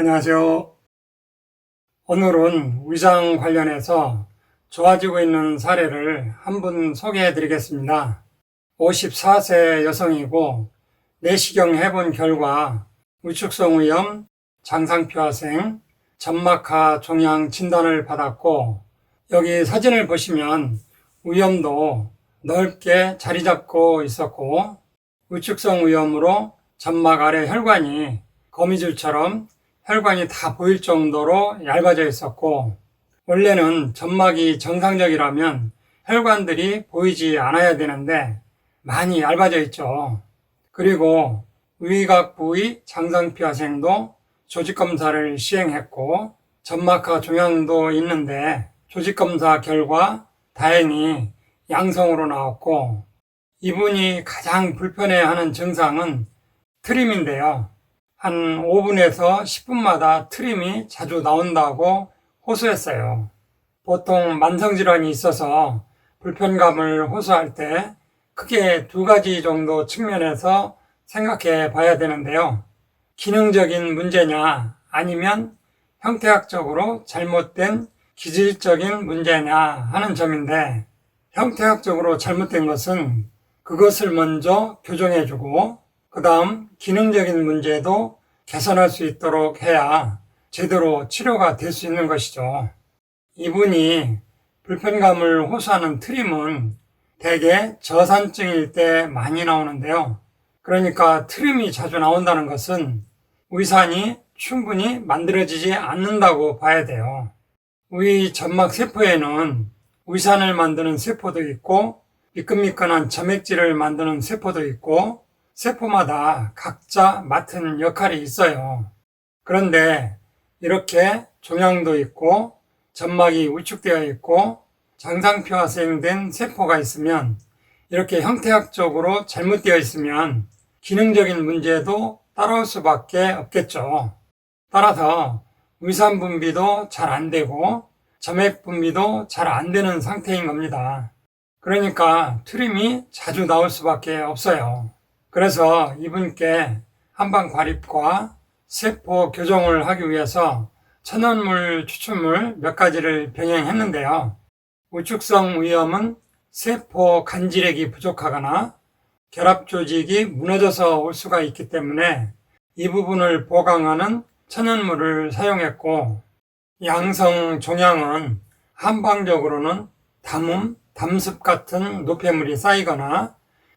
안녕하세요. 오늘은 위장 관련해서 좋아지고 있는 사례를 한 분 소개해 드리겠습니다. 54세 여성이고 내시경 해본 결과 위축성 위염, 장상표화생, 점막하 종양 진단을 받았고, 여기 사진을 보시면 위염도 넓게 자리 잡고 있었고, 위축성 위염으로 점막 아래 혈관이 거미줄처럼 혈관이 다 보일 정도로 얇아져 있었고, 원래는 점막이 정상적이라면 혈관들이 보이지 않아야 되는데 많이 얇아져 있죠. 그리고 위각 부위 장상표화생도 조직검사를 시행했고, 점막하 종양도 있는데 조직검사 결과 다행히 양성으로 나왔고, 이분이 가장 불편해하는 증상은 트림인데요. 한 5분에서 10분마다 트림이 자주 나온다고 호소했어요. 보통 만성질환이 있어서 불편감을 호소할 때 크게 두 가지 정도 측면에서 생각해 봐야 되는데요. 기능적인 문제냐 아니면 형태학적으로 잘못된 기질적인 문제냐 하는 점인데, 형태학적으로 잘못된 것은 그것을 먼저 교정해주고 그 다음 기능적인 문제도 개선할 수 있도록 해야 제대로 치료가 될 수 있는 것이죠. 이분이 불편감을 호소하는 트림은 대개 저산증일 때 많이 나오는데요. 그러니까 트림이 자주 나온다는 것은 위산이 충분히 만들어지지 않는다고 봐야 돼요. 위 점막 세포에는 위산을 만드는 세포도 있고 미끈미끈한 점액질을 만드는 세포도 있고, 세포마다 각자 맡은 역할이 있어요. 그런데 이렇게 종양도 있고 점막이 위축되어 있고 장상표화생된 세포가 있으면, 이렇게 형태학적으로 잘못되어 있으면 기능적인 문제도 따라올 수밖에 없겠죠. 따라서 위산 분비도 잘 안 되고 점액 분비도 잘 안 되는 상태인 겁니다. 그러니까 트림이 자주 나올 수밖에 없어요. 그래서 이분께 한방과립과 세포 교정을 하기 위해서 천연물 추출물 몇 가지를 병행했는데요. 위축성 위염은 세포 간질액이 부족하거나 결합 조직이 무너져서 올 수가 있기 때문에 이 부분을 보강하는 천연물을 사용했고, 양성 종양은 한방적으로는 담음, 담습 같은 노폐물이 쌓이거나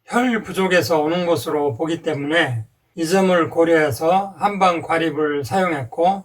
혈 부족에서 오는 것으로 보기 때문에 이 점을 고려해서 한방 과립을 사용했고,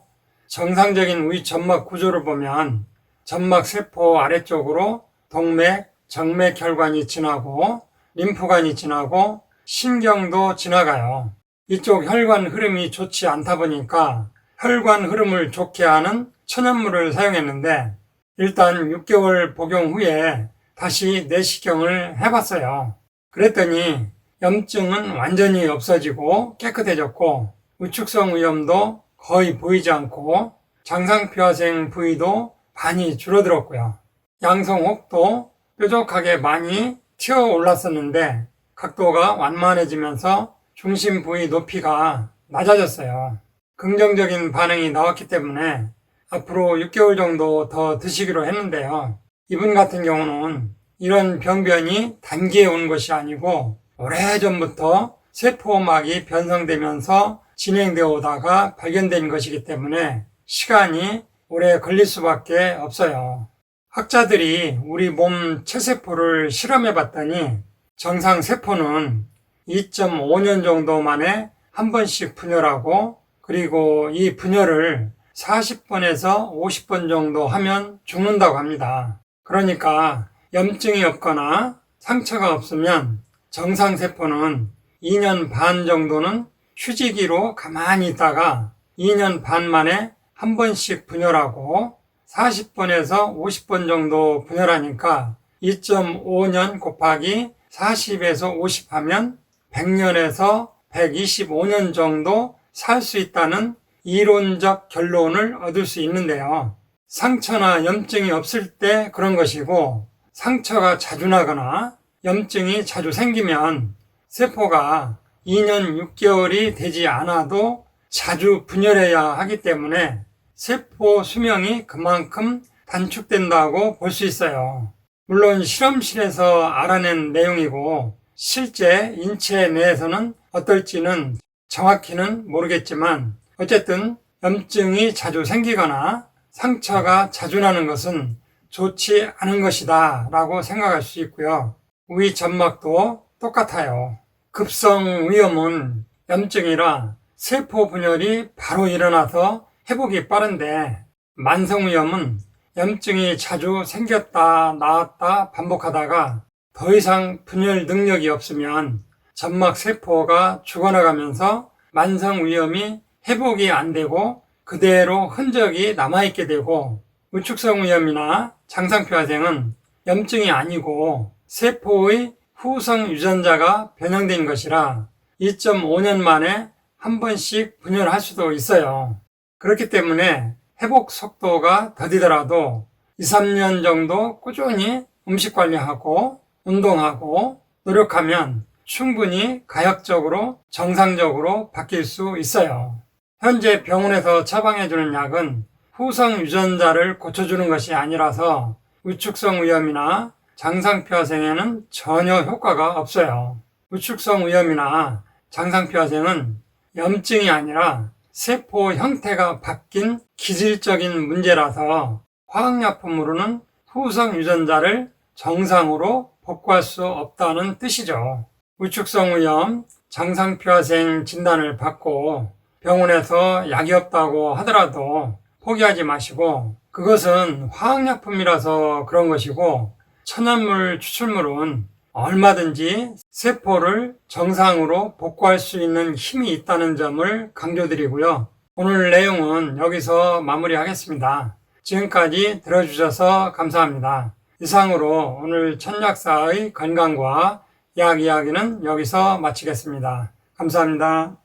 정상적인 위 점막 구조를 보면 점막 세포 아래쪽으로 동맥, 정맥 혈관이 지나고 림프관이 지나고 신경도 지나가요. 이쪽 혈관 흐름이 좋지 않다 보니까 혈관 흐름을 좋게 하는 천연물을 사용했는데, 일단 6개월 복용 후에 다시 내시경을 해봤어요. 그랬더니 염증은 완전히 없어지고 깨끗해졌고, 위축성 위염도 거의 보이지 않고 장상표화생 부위도 많이 줄어들었고요. 양성혹도 뾰족하게 많이 튀어 올랐었는데 각도가 완만해지면서 중심 부위 높이가 낮아졌어요. 긍정적인 반응이 나왔기 때문에 앞으로 6개월 정도 더 드시기로 했는데요. 이분 같은 경우는 이런 병변이 단기에 온 것이 아니고 오래전부터 세포막이 변성되면서 진행되어 오다가 발견된 것이기 때문에 시간이 오래 걸릴 수밖에 없어요. 학자들이 우리 몸 체세포를 실험해 봤더니 정상 세포는 2.5년 정도 만에 한 번씩 분열하고, 그리고 이 분열을 40번에서 50번 정도 하면 죽는다고 합니다. 그러니까 염증이 없거나 상처가 없으면 정상 세포는 2년 반 정도는 휴지기로 가만히 있다가 2년 반 만에 한 번씩 분열하고 40번에서 50번 정도 분열하니까 2.5년 곱하기 40에서 50 하면 100년에서 125년 정도 살 수 있다는 이론적 결론을 얻을 수 있는데요. 상처나 염증이 없을 때 그런 것이고, 상처가 자주 나거나 염증이 자주 생기면 세포가 2년 6개월이 되지 않아도 자주 분열해야 하기 때문에 세포 수명이 그만큼 단축된다고 볼 수 있어요. 물론 실험실에서 알아낸 내용이고 실제 인체 내에서는 어떨지는 정확히는 모르겠지만 어쨌든 염증이 자주 생기거나 상처가 자주 나는 것은 좋지 않은 것이다 라고 생각할 수 있고요. 위 점막도 똑같아요. 급성 위염은 염증이라 세포 분열이 바로 일어나서 회복이 빠른데 만성 위염은 염증이 자주 생겼다 나았다 반복하다가 더 이상 분열 능력이 없으면 점막 세포가 죽어나가면서 만성 위염이 회복이 안 되고 그대로 흔적이 남아있게 되고 우축성 위염이나 장상표화생은 염증이 아니고 세포의 후성 유전자가 변형된 것이라 2.5년 만에 한 번씩 분열할 수도 있어요. 그렇기 때문에 회복 속도가 더디더라도 2, 3년 정도 꾸준히 음식 관리하고 운동하고 노력하면 충분히 가역적으로 정상적으로 바뀔 수 있어요. 현재 병원에서 처방해주는 약은 후성 유전자를 고쳐주는 것이 아니라서 우축성 위염이나 장상표화생에는 전혀 효과가 없어요. 우축성 위염이나 장상표화생은 염증이 아니라 세포 형태가 바뀐 기질적인 문제라서 화학약품으로는 후성 유전자를 정상으로 복구할 수 없다는 뜻이죠. 우축성 위염, 장상표화생 진단을 받고 병원에서 약이 없다고 하더라도 포기하지 마시고 그것은 화학약품이라서 그런 것이고 천연물 추출물은 얼마든지 세포를 정상으로 복구할 수 있는 힘이 있다는 점을 강조드리고요. 오늘 내용은 여기서 마무리하겠습니다. 지금까지 들어주셔서 감사합니다. 이상으로 오늘 천약사의 건강과 약 이야기는 여기서 마치겠습니다. 감사합니다.